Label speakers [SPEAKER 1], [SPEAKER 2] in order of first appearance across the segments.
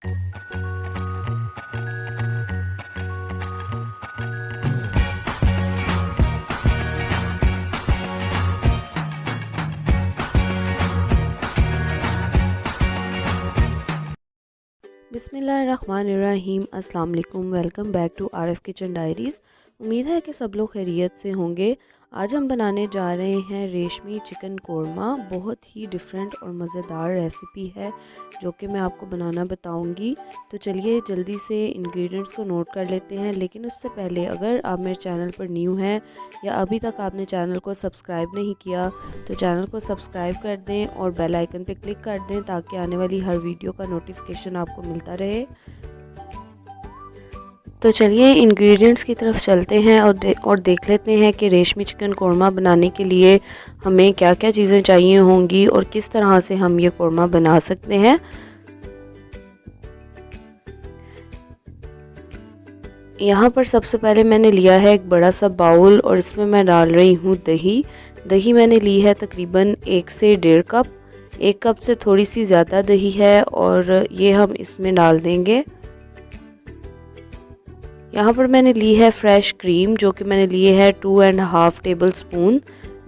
[SPEAKER 1] बिस्मिल्लाहिर्रहमानिर्रहीम। अस्सलाम वालेकुम। Welcome back to RF kitchen diaries. उम्मीद है कि सब लोग खैरियत से होंगे। आज हम बनाने जा रहे हैं रेशमी चिकन कोरमा। बहुत ही डिफरेंट और मज़ेदार रेसिपी है जो कि मैं आपको बनाना बताऊंगी। तो चलिए जल्दी से इंग्रेडिएंट्स को नोट कर लेते हैं। लेकिन उससे पहले अगर आप मेरे चैनल पर न्यू हैं या अभी तक आपने चैनल को सब्सक्राइब नहीं किया तो चैनल को सब्सक्राइब कर दें और बेल आइकन पर क्लिक कर दें ताकि आने वाली हर वीडियो का नोटिफिकेशन आपको मिलता रहे। तो चलिए इंग्रेडिएंट्स की तरफ चलते हैं और देख लेते हैं कि रेशमी चिकन कोरमा बनाने के लिए हमें क्या क्या चीज़ें चाहिए होंगी और किस तरह से हम ये कोरमा बना सकते हैं। यहाँ पर सबसे पहले मैंने लिया है एक बड़ा सा बाउल और इसमें मैं डाल रही हूँ दही। दही मैंने ली है तकरीबन 1 से 1.5 कप। 1 कप से थोड़ी सी ज़्यादा दही है और ये हम इसमें डाल देंगे। यहाँ पर मैंने ली है फ्रेश क्रीम जो कि मैंने लिए है 2.5 टेबल स्पून।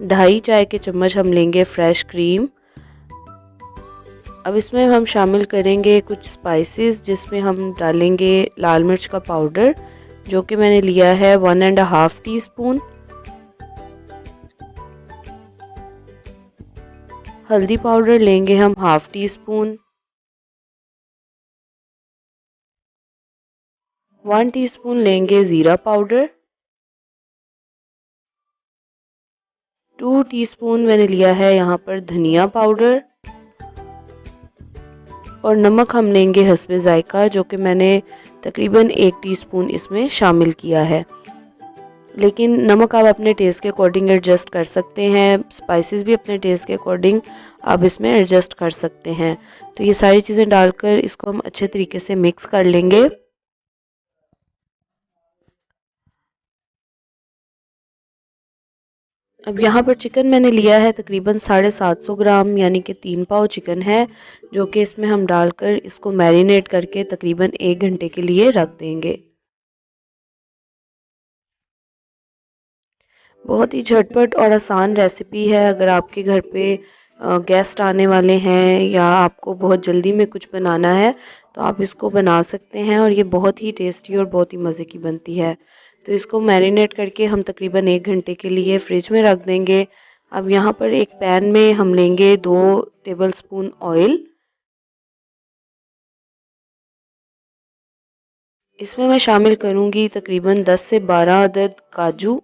[SPEAKER 1] 2.5 चाय के चम्मच हम लेंगे फ्रेश क्रीम। अब इसमें हम शामिल करेंगे कुछ स्पाइसेस जिसमें हम डालेंगे लाल मिर्च का पाउडर जो कि मैंने लिया है 1.5 टीस्पून। हल्दी पाउडर लेंगे हम 1/2 टीस्पून। 1 टीस्पून लेंगे ज़ीरा पाउडर। 2 टीस्पून मैंने लिया है यहाँ पर धनिया पाउडर। और नमक हम लेंगे हस्बे जायका जो कि मैंने तकरीबन 1 टीस्पून इसमें शामिल किया है। लेकिन नमक आप अपने टेस्ट के अकॉर्डिंग एडजस्ट कर सकते हैं। स्पाइसेस भी अपने टेस्ट के अकॉर्डिंग आप इसमें एडजस्ट कर सकते हैं। तो ये सारी चीज़ें डालकर इसको हम अच्छे तरीके से मिक्स कर लेंगे। अब यहाँ पर चिकन मैंने लिया है तकरीबन 750 ग्राम यानी कि 3 पाव चिकन है जो कि इसमें हम डालकर इसको मैरिनेट करके तकरीबन 1 घंटे के लिए रख देंगे। बहुत ही झटपट और आसान रेसिपी है। अगर आपके घर पे गेस्ट आने वाले हैं या आपको बहुत जल्दी में कुछ बनाना है तो आप इसको बना सकते हैं और ये बहुत ही टेस्टी और बहुत ही मज़े की बनती है। तो इसको मैरिनेट करके हम तकरीबन 1 घंटे के लिए फ्रिज में रख देंगे। अब यहाँ पर एक पैन में हम लेंगे 2 टेबल स्पून ऑयल। इसमें मैं शामिल करूँगी तकरीबन 10 से 12 अदद काजू।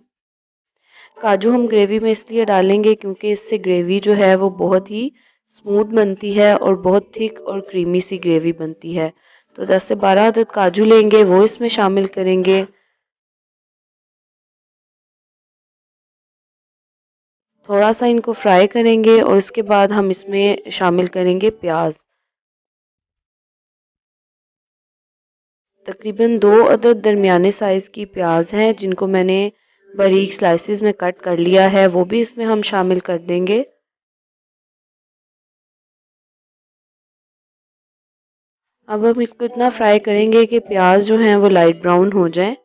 [SPEAKER 1] काजू हम ग्रेवी में इसलिए डालेंगे क्योंकि इससे ग्रेवी जो है वो बहुत ही स्मूथ बनती है और बहुत थिक और क्रीमी सी ग्रेवी बनती है। तो 10 से 12 अदद काजू लेंगे, वो इसमें शामिल करेंगे। थोड़ा सा इनको फ्राई करेंगे और उसके बाद हम इसमें शामिल करेंगे प्याज। तकरीबन 2 अदद दरमियाने साइज़ की प्याज हैं जिनको मैंने बारीक स्लाइसेस में कट कर लिया है, वो भी इसमें हम शामिल कर देंगे। अब हम इसको इतना फ्राई करेंगे कि प्याज जो हैं वो लाइट ब्राउन हो जाए।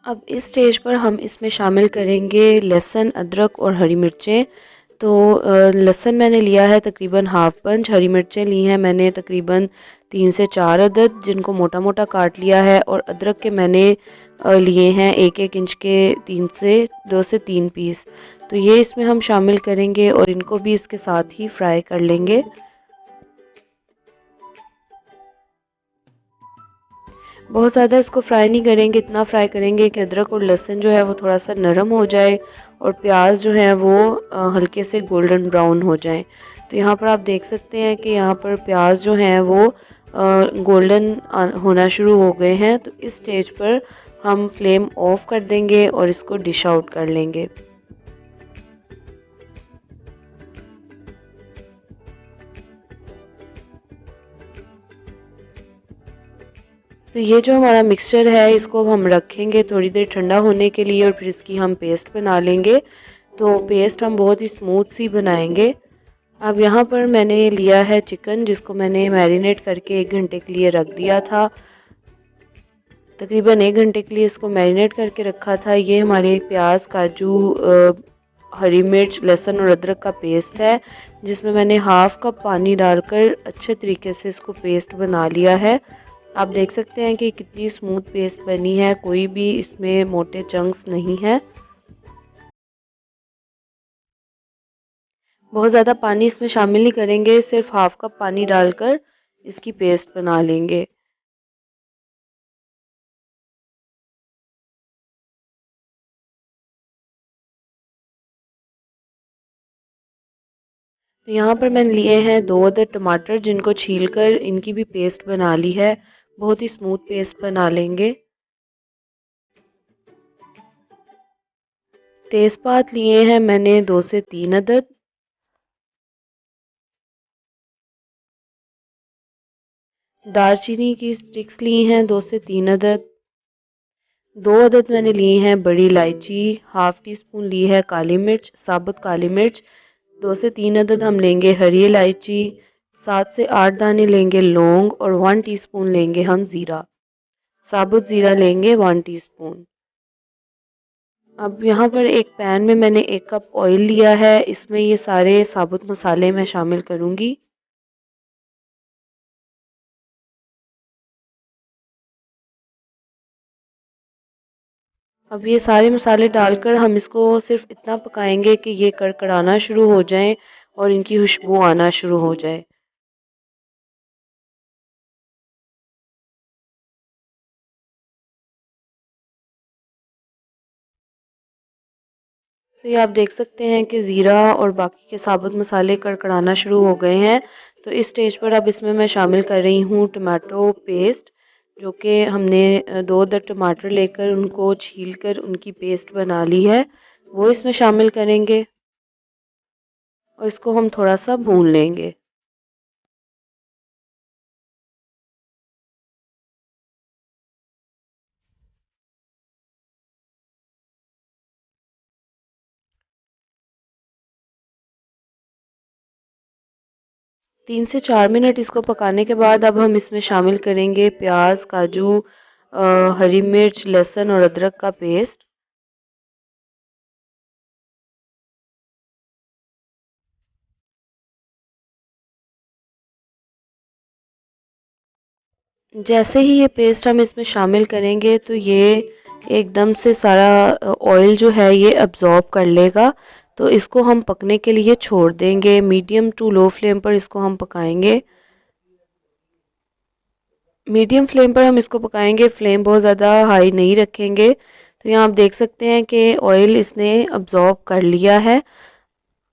[SPEAKER 1] अब इस स्टेज पर हम इसमें शामिल करेंगे लहसुन, अदरक और हरी मिर्चें। तो लहसुन मैंने लिया है तकरीबन हाफ पंच। हरी मिर्चें ली हैं मैंने तकरीबन 3 से 4 अदद जिनको मोटा मोटा काट लिया है। और अदरक के मैंने लिए हैं 1-1 इंच के 2 से 3 पीस। तो ये इसमें हम शामिल करेंगे और इनको भी इसके साथ ही फ्राई कर लेंगे। बहुत ज़्यादा इसको फ्राई नहीं करेंगे, इतना फ्राई करेंगे कि अदरक और लहसुन जो है वो थोड़ा सा नरम हो जाए और प्याज जो है वो हल्के से गोल्डन ब्राउन हो जाए। तो यहाँ पर आप देख सकते हैं कि यहाँ पर प्याज जो हैं वो गोल्डन होना शुरू हो गए हैं। तो इस स्टेज पर हम फ्लेम ऑफ कर देंगे और इसको डिश आउट कर लेंगे। तो ये जो हमारा मिक्सचर है इसको हम रखेंगे थोड़ी देर ठंडा होने के लिए और फिर इसकी हम पेस्ट बना लेंगे। तो पेस्ट हम बहुत ही स्मूथ सी बनाएंगे। अब यहाँ पर मैंने लिया है चिकन, जिसको मैंने मैरिनेट करके 1 घंटे के लिए रख दिया था। तकरीबन 1 घंटे के लिए इसको मैरिनेट करके रखा था। ये हमारे प्याज, काजू, हरी मिर्च, लहसुन और अदरक का पेस्ट है, जिसमें मैंने हाफ कप पानी डालकर अच्छे तरीके से इसको पेस्ट बना लिया है। आप देख सकते हैं कि कितनी स्मूथ पेस्ट बनी है, कोई भी इसमें मोटे चंक्स नहीं है। बहुत ज़्यादा पानी इसमें शामिल नहीं करेंगे, सिर्फ हाफ कप पानी डालकर इसकी पेस्ट बना लेंगे। तो यहाँ पर मैंने लिए हैं 2 अदद टमाटर, जिनको छीलकर इनकी भी पेस्ट बना ली है। बहुत ही स्मूथ पेस्ट बना लेंगे। तेज़पात लिए हैं मैंने 2 से 3 अदद। दालचीनी की स्टिक्स ली हैं 2 से 3 अदद। 2 अदद मैंने लिए हैं बड़ी इलायची। हाफ टी स्पून ली है काली मिर्च, साबुत काली मिर्च। 2 से 3 अदद हम लेंगे हरी इलायची। 7 से 8 दाने लेंगे लौंग और 1 टीस्पून लेंगे हम ज़ीरा। साबुत ज़ीरा लेंगे 1 टीस्पून। अब यहाँ पर एक पैन में मैंने 1 कप ऑयल लिया है, इसमें ये सारे साबुत मसाले मैं शामिल करूँगी। अब ये सारे मसाले डालकर हम इसको सिर्फ इतना पकाएंगे कि ये कड़कड़ाना शुरू हो जाएं और इनकी खुशबू आना शुरू हो जाए। तो ये आप देख सकते हैं कि ज़ीरा और बाकी के साबुत मसाले कड़कड़ाना शुरू हो गए हैं। तो इस स्टेज पर अब इसमें मैं शामिल कर रही हूँ टमाटो पेस्ट, जो कि हमने 2 अदद टमाटर लेकर उनको छीलकर उनकी पेस्ट बना ली है, वो इसमें शामिल करेंगे और इसको हम थोड़ा सा भून लेंगे। तीन से 4 मिनट इसको पकाने के बाद अब हम इसमें शामिल करेंगे प्याज, काजू, हरी मिर्च, लहसुन और अदरक का पेस्ट। जैसे ही ये पेस्ट हम इसमें शामिल करेंगे तो ये एकदम से सारा ऑयल जो है ये अब्जॉर्ब कर लेगा। तो इसको हम पकने के लिए छोड़ देंगे। मीडियम टू लो फ्लेम पर इसको हम पकाएंगे। मीडियम फ्लेम पर हम इसको पकाएंगे, फ्लेम बहुत ज़्यादा हाई नहीं रखेंगे। तो यहाँ आप देख सकते हैं कि ऑयल इसने अब्जॉर्ब कर लिया है।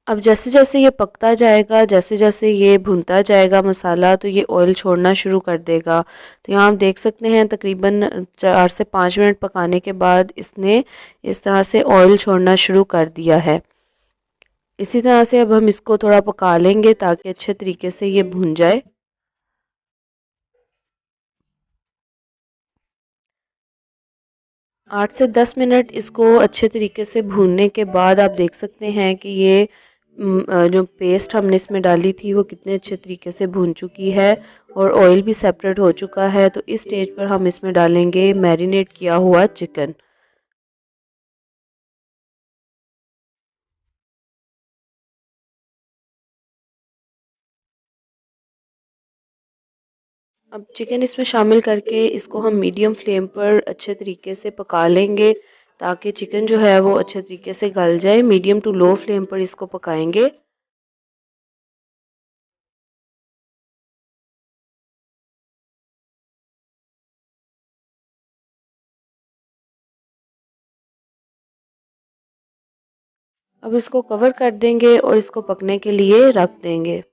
[SPEAKER 1] अब जैसे जैसे ये पकता जाएगा, जैसे जैसे ये भुनता जाएगा मसाला, तो ये ऑयल छोड़ना शुरू कर देगा। तो यहाँ आप देख सकते हैं तकरीबन 4 से 5 मिनट पकाने के बाद इसने इस तरह से ऑयल छोड़ना शुरू कर दिया है। इसी तरह से अब हम इसको थोड़ा पका लेंगे ताकि अच्छे तरीके से ये भुन जाए। 8 से 10 मिनट इसको अच्छे तरीके से भूनने के बाद आप देख सकते हैं कि ये जो पेस्ट हमने इसमें डाली थी वो कितने अच्छे तरीके से भून चुकी है और ऑयल भी सेपरेट हो चुका है। तो इस स्टेज पर हम इसमें डालेंगे मैरिनेट किया हुआ चिकन। अब चिकन इसमें शामिल करके इसको हम मीडियम फ्लेम पर अच्छे तरीके से पका लेंगे ताकि चिकन जो है वो अच्छे तरीके से गल जाए। मीडियम टू लो फ्लेम पर इसको पकाएंगे। अब इसको कवर कर देंगे और इसको पकने के लिए रख देंगे।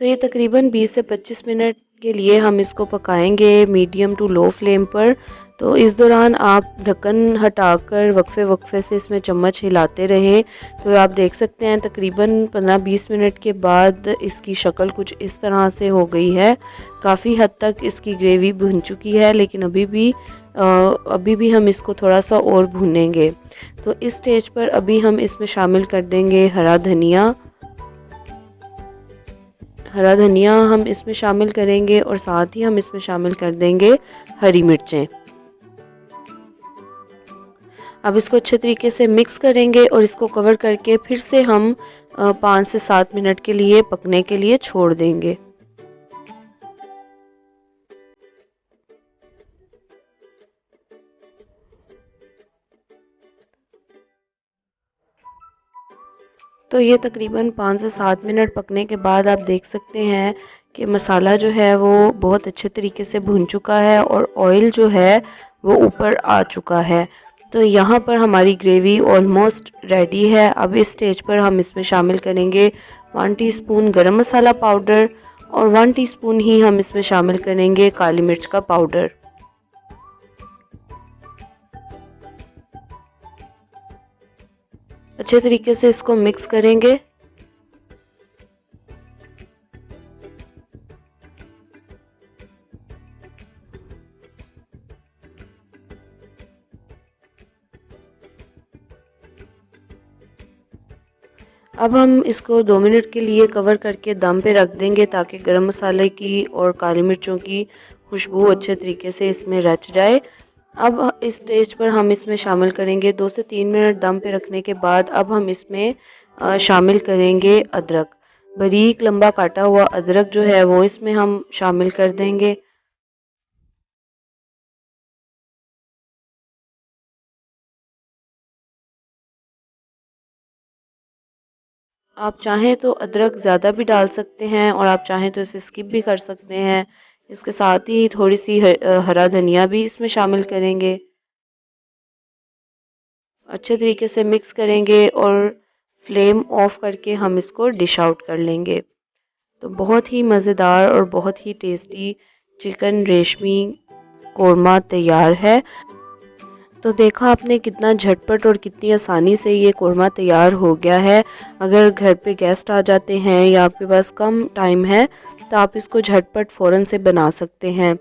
[SPEAKER 1] तो ये तकरीबन 20 से 25 मिनट के लिए हम इसको पकाएंगे मीडियम टू लो फ्लेम पर। तो इस दौरान आप ढक्कन हटाकर वक्फे वक्फे से इसमें चम्मच हिलाते रहे। तो आप देख सकते हैं तकरीबन 15-20 मिनट के बाद इसकी शक्ल कुछ इस तरह से हो गई है। काफ़ी हद तक इसकी ग्रेवी भुन चुकी है, लेकिन अभी भी हम इसको थोड़ा सा और भूनेंगे। तो इस स्टेज पर अभी हम इसमें शामिल कर देंगे हरा धनिया। हम इसमें शामिल करेंगे और साथ ही हम इसमें शामिल कर देंगे हरी मिर्चें। अब इसको अच्छे तरीके से मिक्स करेंगे और इसको कवर करके फिर से हम 5 से 7 मिनट के लिए पकने के लिए छोड़ देंगे। तो ये तकरीबन 5 से 7 मिनट पकने के बाद आप देख सकते हैं कि मसाला जो है वो बहुत अच्छे तरीके से भुन चुका है और ऑयल जो है वो ऊपर आ चुका है। तो यहाँ पर हमारी ग्रेवी ऑलमोस्ट रेडी है। अब इस स्टेज पर हम इसमें शामिल करेंगे 1 टीस्पून गरम मसाला पाउडर और 1 टीस्पून ही हम इसमें शामिल करेंगे काली मिर्च का पाउडर। अच्छे तरीके से इसको मिक्स करेंगे। अब हम इसको 2 मिनट के लिए कवर करके दम पे रख देंगे ताकि गरम मसाले की और काली मिर्चों की खुशबू अच्छे तरीके से इसमें रच जाए। अब इस स्टेज पर हम इसमें शामिल करेंगे 2 से 3 मिनट दम पे रखने के बाद अब हम इसमें शामिल करेंगे अदरक। बारीक लंबा काटा हुआ अदरक जो है वो इसमें हम शामिल कर देंगे। आप चाहें तो अदरक ज़्यादा भी डाल सकते हैं और आप चाहें तो इसे स्किप भी कर सकते हैं। इसके साथ ही थोड़ी सी हरा धनिया भी इसमें शामिल करेंगे। अच्छे तरीके से मिक्स करेंगे और फ्लेम ऑफ करके हम इसको डिश आउट कर लेंगे। तो बहुत ही मज़ेदार और बहुत ही टेस्टी चिकन रेशमी कोरमा तैयार है। तो देखा आपने कितना झटपट और कितनी आसानी से ये कोरमा तैयार हो गया है। अगर घर पे गेस्ट आ जाते हैं या आपके पास कम टाइम है तो आप इसको झटपट फ़ौरन से बना सकते हैं।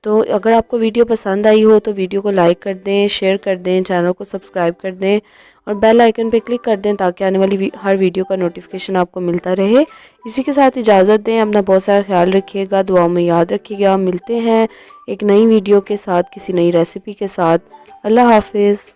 [SPEAKER 1] तो अगर आपको वीडियो पसंद आई हो तो वीडियो को लाइक कर दें, शेयर कर दें, चैनल को सब्सक्राइब कर दें और बेल आइकन पे क्लिक कर दें ताकि आने वाली हर वीडियो का नोटिफिकेशन आपको मिलता रहे। इसी के साथ इजाज़त दें। अपना बहुत सारा ख्याल रखिएगा, दुआओं में याद रखिएगा। मिलते हैं एक नई वीडियो के साथ, किसी नई रेसिपी के साथ। अल्लाह हाफिज़।